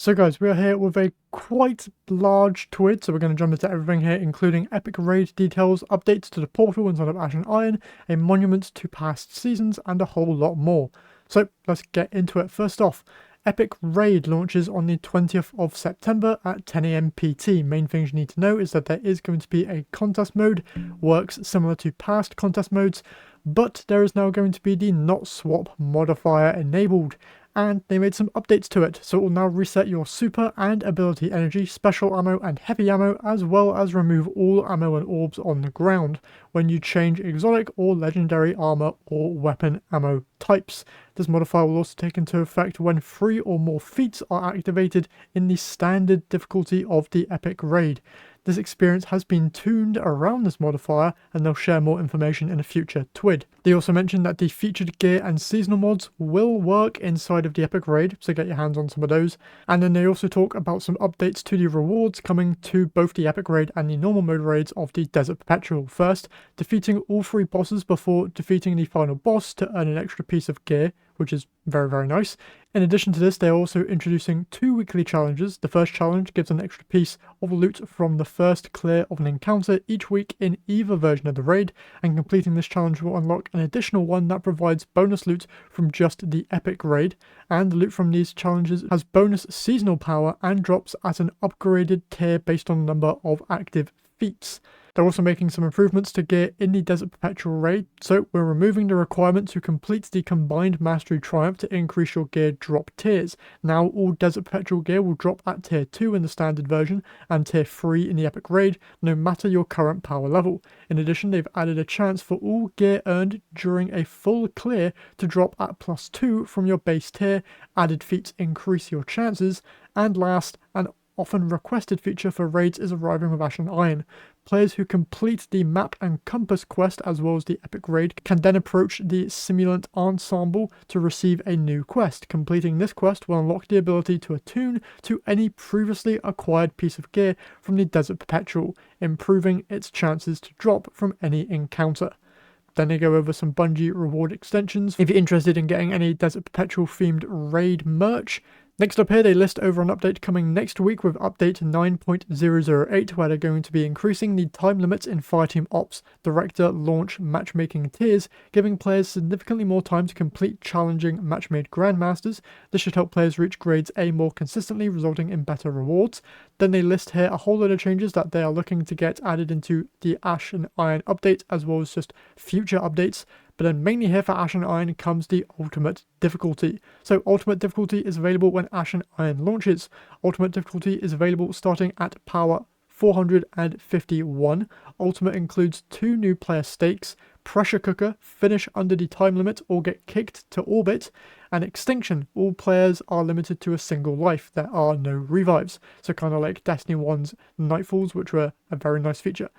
So guys, we are here with a quite large TWID, so we're going to jump into everything here, including epic raid details, updates to the portal inside of Ash and Iron, a monument to past seasons, and a whole lot more. So let's get into it. First off, Epic Raid launches on the 20th of September at 10 AM PT. Main things you need to know is that there is going to be a contest mode, works similar to past contest modes, but there is now going to be the not swap modifier enabled, and they made some updates to it, so it will now reset your super and ability energy, special ammo and heavy ammo, as well as remove all ammo and orbs on the ground when you change exotic or legendary armor or weapon ammo types. This modifier will also take into effect when 3 or more feats are activated in the standard difficulty of the epic raid. This experience has been tuned around this modifier, and they'll share more information in a future TWID. They also mentioned that the featured gear and seasonal mods will work inside of the epic raid, so get your hands on some of those. And then they also talk about some updates to the rewards coming to both the epic raid and the normal mode raids of the Desert Perpetual. First, defeating all 3 bosses before defeating the final boss to earn an extra piece of gear, which is very nice. In addition to this, they're also introducing 2 weekly challenges. The first challenge gives an extra piece of loot from the first clear of an encounter each week in either version of the raid, and completing this challenge will unlock an additional one that provides bonus loot from just the epic raid, and the loot from these challenges has bonus seasonal power and drops at an upgraded tier based on the number of active feats. They're also making some improvements to gear in the Desert Perpetual raid, so we're removing the requirement to complete the Combined Mastery Triumph to increase your gear drop tiers. Now all Desert Perpetual gear will drop at tier 2 in the standard version and tier 3 in the epic raid, no matter your current power level. In addition, they've added a chance for all gear earned during a full clear to drop at +2 from your base tier. Added feats increase your chances, and last, an often requested feature for raids is arriving with Ash and Iron. Players who complete the Map and Compass quest as well as the epic raid can then approach the Simulant Ensemble to receive a new quest. Completing this quest will unlock the ability to attune to any previously acquired piece of gear from the Desert Perpetual, improving its chances to drop from any encounter. Then they go over some Bungie reward extensions if you're interested in getting any Desert Perpetual themed raid merch. Next up here, they list over an update coming next week with update 9.008, where they're going to be increasing the time limits in Fireteam Ops Director launch matchmaking tiers, giving players significantly more time to complete challenging match-made Grandmasters. This should help players reach grades A more consistently, resulting in better rewards. Then they list here a whole lot of changes that they are looking to get added into the Ash and Iron update, as well as just future updates. But then mainly here for Ash and Iron comes the Ultimate Difficulty. So Ultimate Difficulty is available when Ash and Iron launches. Ultimate Difficulty is available starting at power 451. Ultimate includes 2 new player stakes: Pressure Cooker, finish under the time limit or get kicked to orbit, and Extinction. All players are limited to a single life. There are no revives. So kind of like Destiny 1's Nightfalls, which were a very nice feature.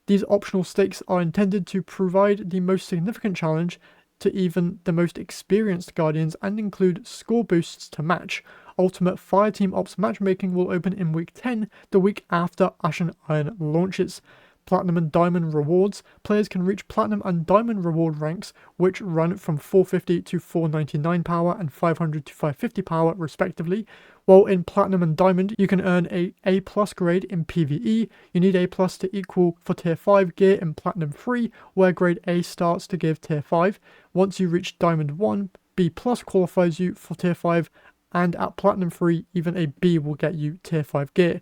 These optional stakes are intended to provide the most significant challenge to even the most experienced Guardians and include score boosts to match. Ultimate Fireteam Ops matchmaking will open in week 10, the week after Ash and Iron launches. Platinum and Diamond rewards. Players can reach Platinum and Diamond reward ranks, which run from 450 to 499 power and 500 to 550 power respectively. While in Platinum and Diamond, you can earn a A+ grade in PvE. You need A+ to equal for Tier 5 gear in Platinum 3, where grade A starts to give Tier 5. Once you reach Diamond 1, B+ qualifies you for Tier 5, and at Platinum 3, even a B will get you Tier 5 gear.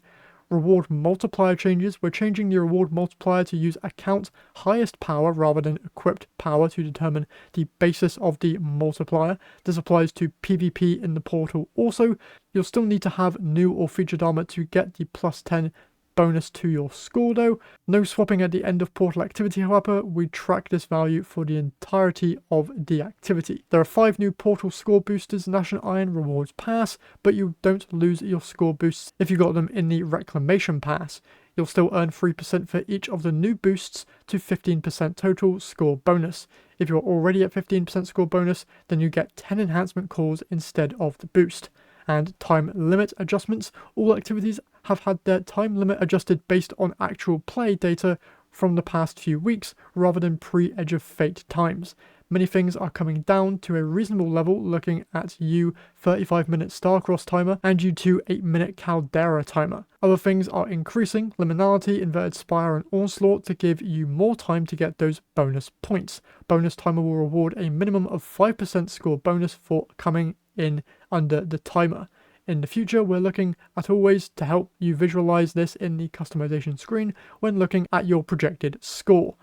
Reward multiplier changes. We're changing the reward multiplier to use account highest power rather than equipped power to determine the basis of the multiplier. This applies to PvP in the portal also. You'll still need to have new or featured armor to get the +10 bonus to your score though. No swapping at the end of portal activity, however. We track this value for the entirety of the activity. There are 5 new portal score boosters in Ash and Iron Rewards Pass, but you don't lose your score boosts if you got them in the Reclamation Pass. You'll still earn 3% for each of the new boosts to 15% total score bonus. If you're already at 15% score bonus, then you get 10 enhancement calls instead of the boost. And time limit adjustments. All activities have had their time limit adjusted based on actual play data from the past few weeks rather than pre-Edge of Fate times. Many things are coming down to a reasonable level, looking at U 35-minute Starcross timer and U2 8-minute Caldera timer. Other things are increasing, Liminality, Inverted Spire, and Onslaught to give you more time to get those bonus points. Bonus timer will reward a minimum of 5% score bonus for coming in under the timer. In the future, we're looking at ways to help you visualize this in the customization screen when looking at your projected score.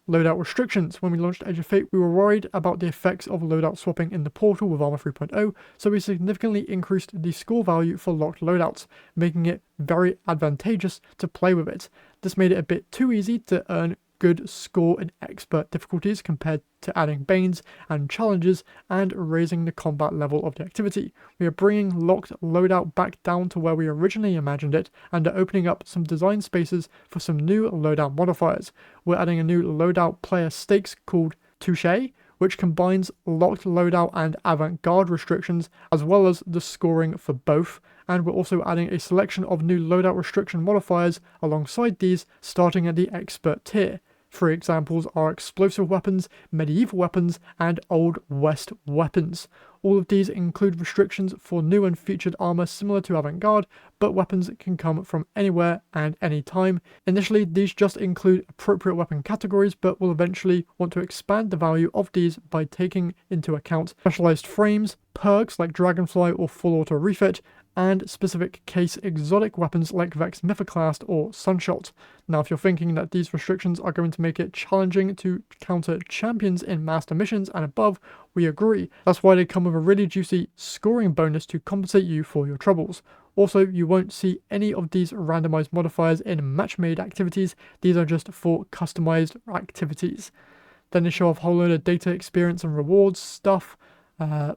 Loadout restrictions. When we launched Edge of Fate, we were worried about the effects of loadout swapping in the portal with Armor 3.0, so we significantly increased the score value for locked loadouts, making it very advantageous to play with it. This made it a bit too easy to earn good score in expert difficulties compared to adding Banes and challenges and raising the combat level of the activity. We are bringing locked loadout back down to where we originally imagined it and are opening up some design spaces for some new loadout modifiers. We're adding a new loadout player stakes called Touche, which combines locked loadout and avant-garde restrictions as well as the scoring for both, and we're also adding a selection of new loadout restriction modifiers alongside these, starting at the expert tier. 3 examples are explosive weapons, medieval weapons, and Old West weapons. All of these include restrictions for new and featured armor similar to Avant-Garde, but weapons can come from anywhere and anytime. Initially, these just include appropriate weapon categories, but we'll eventually want to expand the value of these by taking into account specialized frames, perks like Dragonfly or Full Auto Refit, and specific case exotic weapons like Vex Mythoclast or Sunshot. Now, if you're thinking that these restrictions are going to make it challenging to counter champions in Master Missions and above, we agree. That's why they come with a really juicy scoring bonus to compensate you for your troubles. Also, you won't see any of these randomized modifiers in match-made activities. These are just for customized activities. Then they show off a whole load of data, experience, and rewards stuff,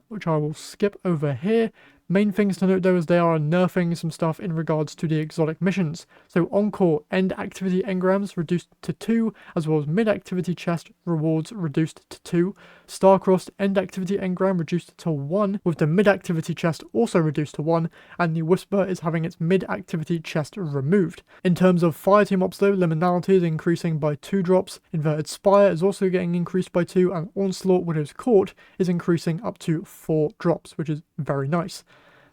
which I will skip over here. Main things to note though is they are nerfing some stuff in regards to the exotic missions. So Encore end activity engrams reduced to 2, as well as mid activity chest rewards reduced to 2. Starcrossed end activity engram reduced to 1, with the mid activity chest also reduced to 1, and the Whisper is having its mid activity chest removed. In terms of fireteam ops though, Liminality is increasing by 2 drops, Inverted Spire is also getting increased by 2, and Onslaught Widow's Court is increasing up to 4 drops, which is very nice.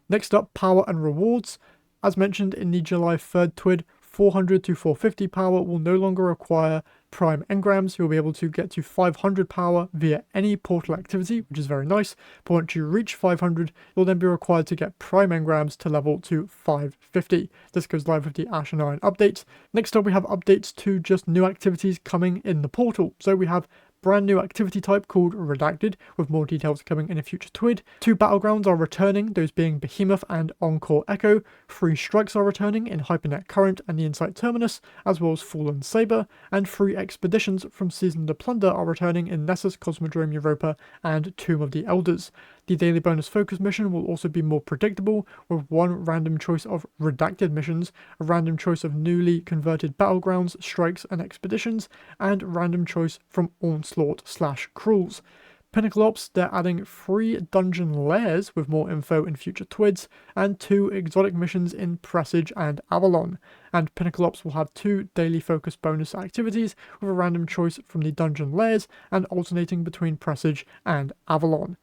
Next up, power and rewards. As mentioned in the July 3rd TWID, 400 to 450 power will no longer require prime engrams. You'll be able to get to 500 power via any portal activity, which is very nice. But once you reach 500, you'll then be required to get prime engrams to level to 550. This goes live with the Ash and Iron update. Next up, we have updates to just new activities coming in the portal. So we have brand new activity type called Redacted, with more details coming in a future TWID. 2 battlegrounds are returning, those being Behemoth and Encore Echo. 3 strikes are returning in Hypernet Current and the Insight Terminus, as well as Fallen Saber, and 3 expeditions from Season to Plunder are returning in Nessus, Cosmodrome Europa, and Tomb of the Elders. The daily bonus focus mission will also be more predictable, with 1 random choice of redacted missions, a random choice of newly converted battlegrounds, strikes, and expeditions, and random choice from Onslaught/Cruels. Pinnacle Ops, they're adding 3 dungeon layers with more info in future TWIDs, and 2 exotic missions in Presage and Avalon. And Pinnacle Ops will have 2 daily focus bonus activities with a random choice from the dungeon layers and alternating between Presage and Avalon.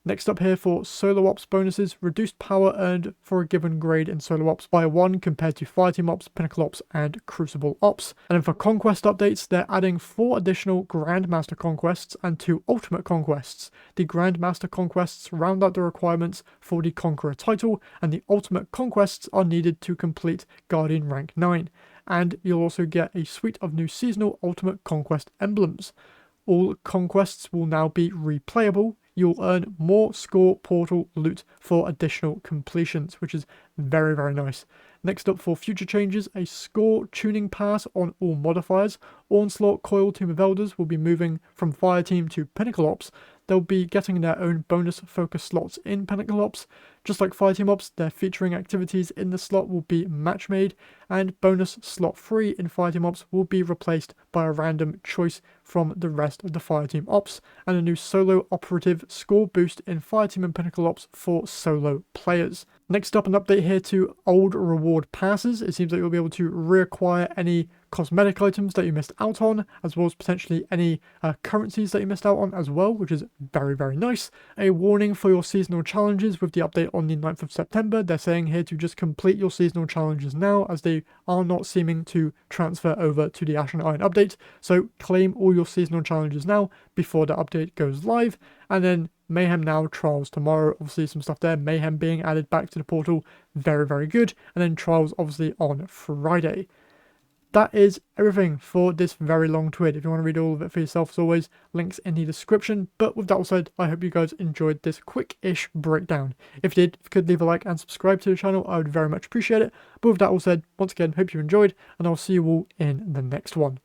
Next up here for Solo Ops bonuses, reduced power earned for a given grade in Solo Ops by 1 compared to Fireteam Ops, Pinnacle Ops, and Crucible Ops. And then for Conquest updates, they're adding 4 additional Grandmaster Conquests and 2 Ultimate Conquests. The Grandmaster Conquests round out the requirements for the Conqueror title, and the Ultimate Conquests are needed to complete Guardian Rank 9. And you'll also get a suite of new seasonal Ultimate Conquest emblems. All conquests will now be replayable. You'll earn more score portal loot for additional completions, which is very, very nice. Next up for future changes, a score tuning pass on all modifiers. Onslaught, Coil, Tomb of Elders will be moving from Fireteam to Pinnacle Ops. They'll be getting their own bonus focus slots in Pinnacle Ops. Just like Fireteam Ops, their featuring activities in the slot will be match made, and bonus slot 3 in Fireteam Ops will be replaced by a random choice from the rest of the Fireteam Ops, and a new solo operative score boost in Fireteam and Pinnacle Ops for solo players. Next up, an update here to old reward passes. It seems like you'll be able to reacquire any cosmetic items that you missed out on, as well as potentially any currencies that you missed out on as well, which is very, very nice. A warning for your seasonal challenges with the update on the 9th of September. They're saying here to just complete your seasonal challenges now, as they are not seeming to transfer over to the Ash and Iron update. So claim all your seasonal challenges now before the update goes live, and then Mayhem now, Trials tomorrow. Obviously some stuff there, Mayhem being added back to the portal, very, very good, and then Trials obviously on Friday. That is everything for this very long tweet. If you want to read all of it for yourself, as always, links in the description. But with that all said, I hope you guys enjoyed this quick-ish breakdown. If you did, if you could leave a like and subscribe to the channel, I would very much appreciate it. But with that all said, once again, hope you enjoyed, and I'll see you all in the next one.